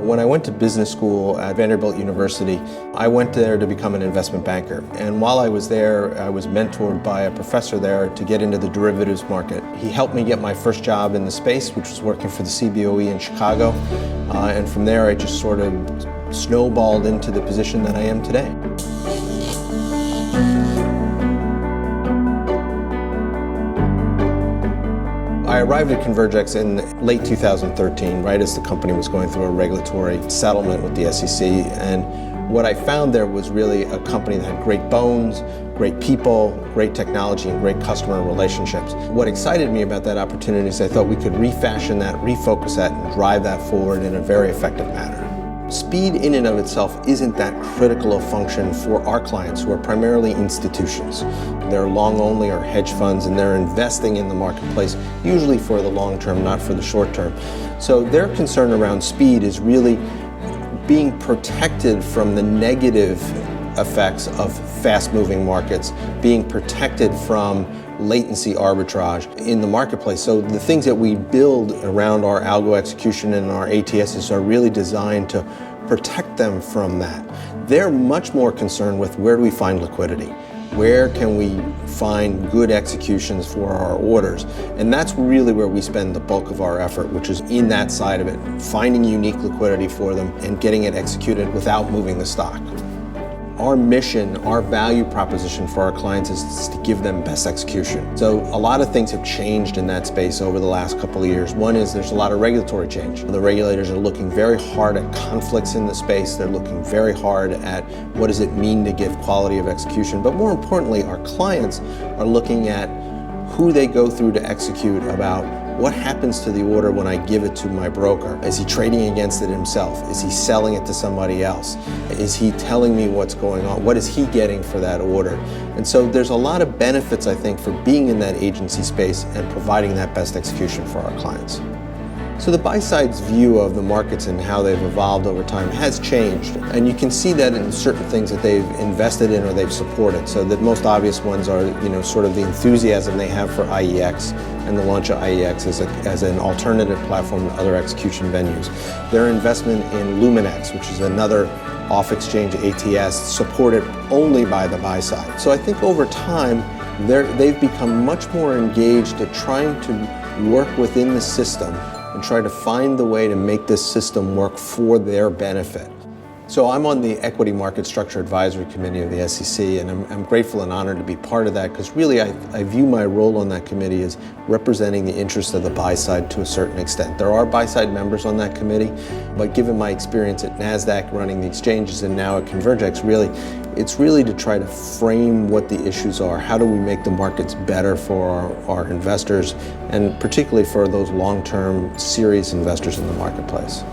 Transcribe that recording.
When I went to business school at Vanderbilt University, I went there to become an investment banker. And while I was there, I was mentored by a professor there to get into the derivatives market. He helped me get my first job in the space, which was working for the CBOE in Chicago. And from there, I just sort of snowballed into the position that I am today. I arrived at Convergex in late 2013, right as the company was going through a regulatory settlement with the SEC. And what I found there was really a company that had great bones, great people, great technology, and great customer relationships. What excited me about that opportunity is I thought we could refashion that, refocus that, and drive that forward in a very effective manner. Speed in and of itself isn't that critical a function for our clients, who are primarily institutions. They're long only or hedge funds, and they're investing in the marketplace, usually for the long term, not for the short term. So their concern around speed is really being protected from the negative effects of fast-moving markets, being protected from latency arbitrage in the marketplace. So the things that we build around our algo execution and our ATSs are really designed to protect them from that. They're much more concerned with where do we find liquidity? Where can we find good executions for our orders? And that's really where we spend the bulk of our effort, which is in that side of it, finding unique liquidity for them and getting it executed without moving the stock. Our mission, our value proposition for our clients is to give them best execution. So a lot of things have changed in that space over the last couple of years. One is there's a lot of regulatory change. The regulators are looking very hard at conflicts in the space. They're looking very hard at what does it mean to give quality of execution. But more importantly, our clients are looking at who they go through to execute about what happens to the order when I give it to my broker. Is he trading against it himself? Is he selling it to somebody else? Is he telling me what's going on? What is he getting for that order? And so there's a lot of benefits, I think, for being in that agency space and providing that best execution for our clients. So the buy-side's view of the markets and how they've evolved over time has changed. And you can see that in certain things that they've invested in or they've supported. So the most obvious ones are, sort of the enthusiasm they have for IEX and the launch of IEX as an alternative platform to other execution venues. Their investment in Luminex, which is another off-exchange ATS supported only by the buy-side. So I think over time, they've become much more engaged at trying to work within the system and try to find the way to make this system work for their benefit. So I'm on the Equity Market Structure Advisory Committee of the SEC, and I'm grateful and honored to be part of that, because really I view my role on that committee as representing the interests of the buy side to a certain extent. There are buy side members on that committee, but given my experience at NASDAQ running the exchanges and now at Convergex, it's really to try to frame what the issues are. How do we make the markets better for our investors, and particularly for those long-term serious investors in the marketplace?